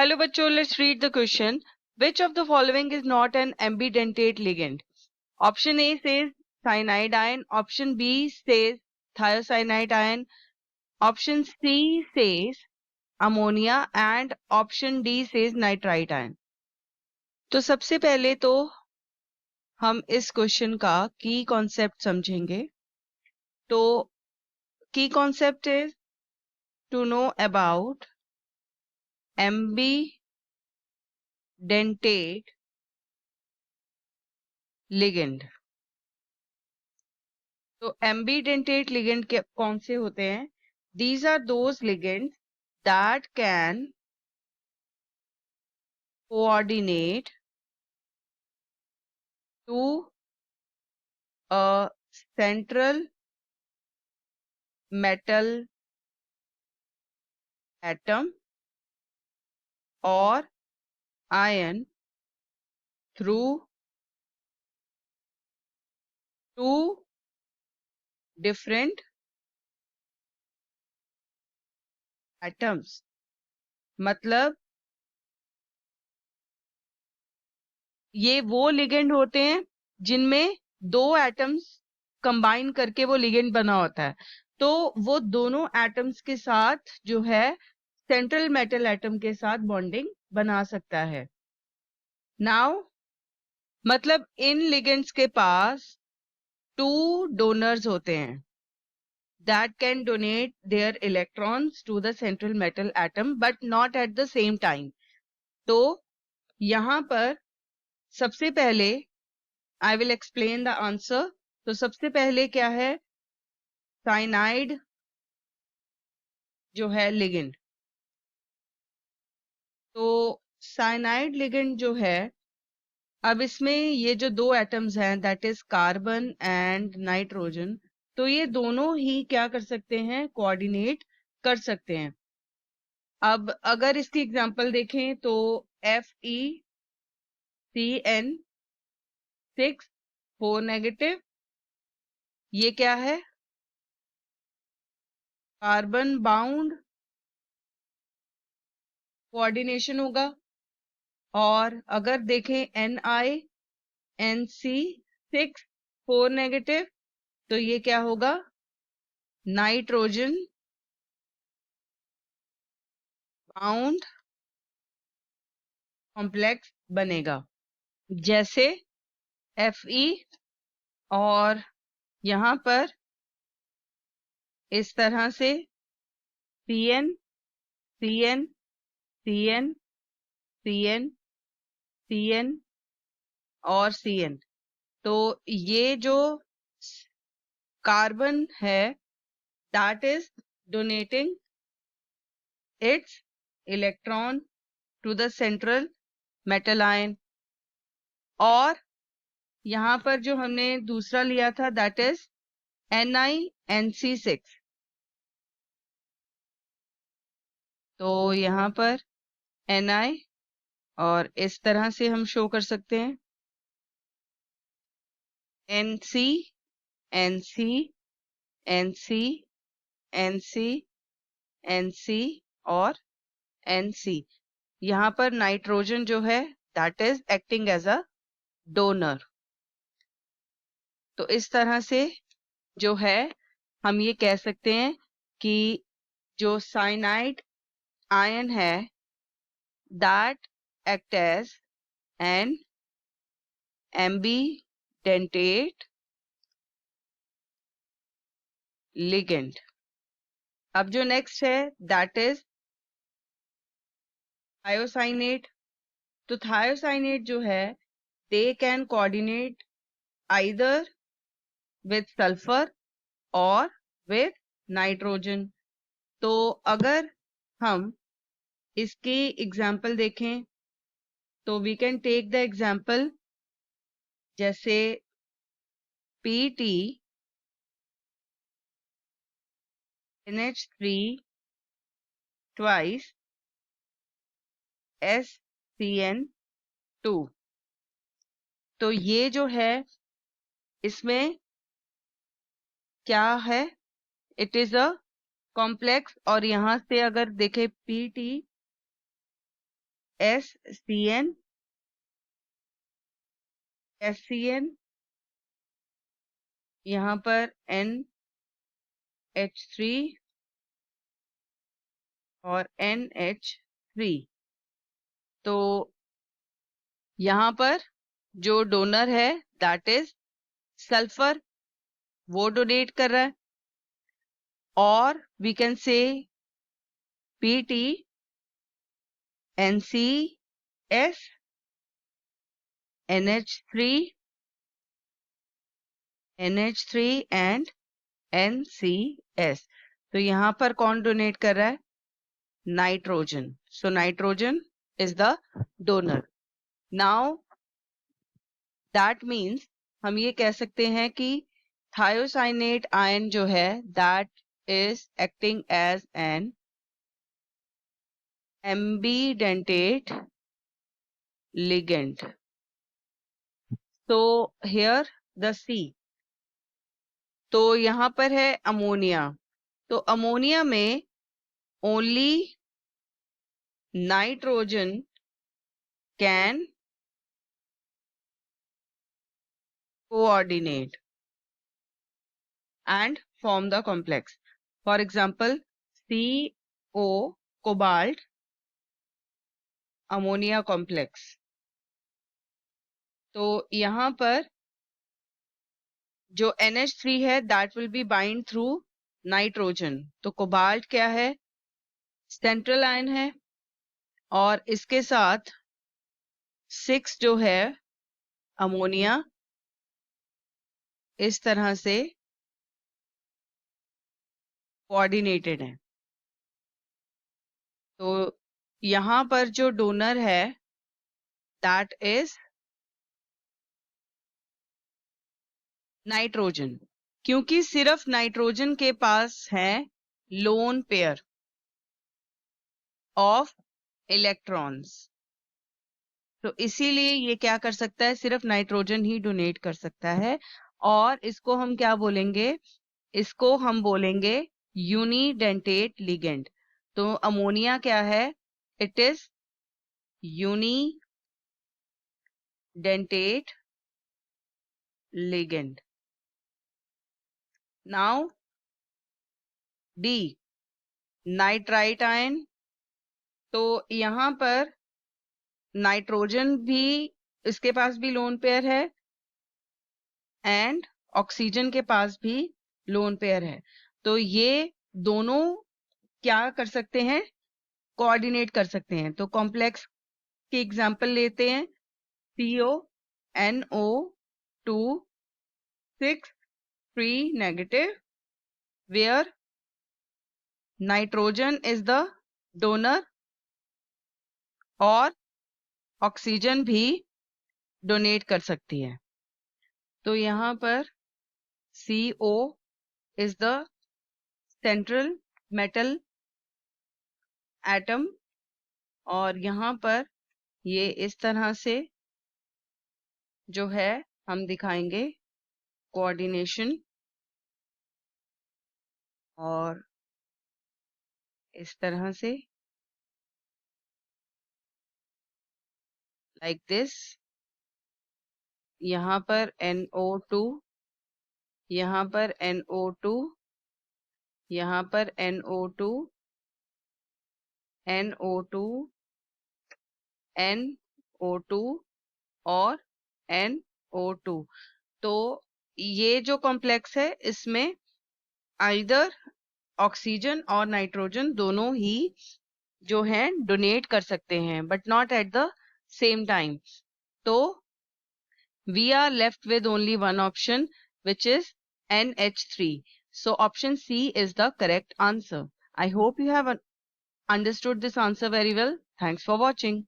Hello बच्चों, let's read the question. Which of the following is not an ambidentate ligand? Option A says cyanide ion, option B says thiocyanate ion, option C says ammonia and option D says nitrite ion. तो सबसे पहले तो हम इस question का की concept समझेंगे. तो key concept is to know about ambidentate ligand. तो ambidentate ligand के कौन से होते हैं? These are those ligands that can coordinate to a central metal atom or ion through two different atoms. मतलब ये वो लिगेंड होते हैं जिनमें दो एटम्स कंबाइन करके वो लिगेंड बना होता है. तो वो दोनों एटम्स के साथ जो है सेंट्रल मेटल एटम के साथ बॉन्डिंग बना सकता है. नाउ मतलब इन लिगेंड्स के पास टू डोनर्स होते हैं that can donate their electrons to the central metal atom but not at the same time. तो यहाँ पर सबसे पहले I will explain the answer. तो सबसे पहले क्या है? साइनाइड जो है लिगेंड. तो साइनाइड लिगेंड जो है, अब इसमें ये जो दो एटम्स हैं that is carbon and nitrogen, तो ये दोनों ही क्या कर सकते हैं? कोऑर्डिनेट कर सकते हैं. अब अगर इसकी एग्जांपल देखें तो FeCN6 4 नेगेटिव, ये क्या है? कार्बन बाउंड कोऑर्डिनेशन होगा. और अगर देखें NiNC6 4 नेगेटिव, तो ये क्या होगा? नाइट्रोजन बाउंड कॉम्प्लेक्स बनेगा. जैसे Fe और यहाँ पर इस तरह से Cn Cn Cn Cn Cn और Cn. तो ये जो कार्बन है that is donating its electron to the central metal ion. और यहाँ पर जो हमने दूसरा लिया था दैट इज NiNC6. तो यहाँ पर Ni और इस तरह से हम शो कर सकते हैं NC NC NC NC NC और NC. यहाँ पर नाइट्रोजन जो है that is acting as a donor. तो इस तरह से जो है हम ये कह सकते हैं कि जो साइनाइड आयन है that act as an ambidentate ligand. अब जो नेक्स्ट है दैट इज थायोसाइनेट. तो थायोसाइनेट जो है they can coordinate either with sulphur और विथ नाइट्रोजन. तो अगर हम इसकी एग्जाम्पल देखें तो we can take the example जैसे PT NH3 twice SCN2. तो ये जो है इसमें क्या है? It is a complex. और यहां से अगर देखें PT SCN, SCN, यहाँ पर NH3 और NH3। तो यहाँ पर जो डोनर है दैट इज सल्फर, वो डोनेट कर रहा है। और we can say PT, NCS, NH3, NH3 and NCS। तो यहाँ पर कौन डोनेट कर रहा है? Nitrogen. So nitrogen is the donor. Now that means हम ये कह सकते हैं कि थायोसाइनेट आयन जो है that is acting as an ambidentate ligand. So here the C. तो यहाँ पर है अमोनिया। तो अमोनिया में only nitrogen can coordinate and form the complex. For example, CO cobalt ammonia complex. तो यहाँ पर जो NH3 है that will be bind through nitrogen. तो कोबाल्ट क्या है? सेंट्रल आयन है और इसके साथ 6 जो है अमोनिया इस तरह से कोऑर्डिनेटेड है। तो यहाँ पर जो डोनर है दैट इज नाइट्रोजन, क्योंकि सिर्फ नाइट्रोजन के पास है लोन पेयर ऑफ इलेक्ट्रॉन्स। तो इसीलिए ये क्या कर सकता है? सिर्फ नाइट्रोजन ही डोनेट कर सकता है। और इसको हम क्या बोलेंगे? इसको हम बोलेंगे यूनिडेंटेट लिगेंड। तो अमोनिया क्या है? It is unidentate ligand. Now D, nitrite ion. तो यहाँ पर नाइट्रोजन भी इसके पास भी लोन पेयर है एंड ऑक्सीजन के पास भी लोन पेयर है। तो ये दोनों क्या कर सकते हैं? कोऑर्डिनेट कर सकते हैं। तो कॉम्प्लेक्स की एग्जांपल लेते हैं। CONO2 6 3 negative, where nitrogen is the donor और ऑक्सीजन भी डोनेट कर सकती है। तो यहाँ पर CO is the central metal atom और यहाँ पर ये इस तरह से जो है हम दिखाएंगे कोऑर्डिनेशन और इस तरह से लाइक दिस। यहाँ पर NO2, यहाँ पर NO2, यहाँ पर NO2, NO2, NO2 और NO2। तो ये जो कॉम्प्लेक्स है इसमें आइदर ऑक्सीजन और नाइट्रोजन दोनों ही जो हैं डोनेट कर सकते हैं but not at the same time. तो we are left with only one option which is NH3. So option C is the correct answer. I hope you have understood this answer very well. Thanks for watching.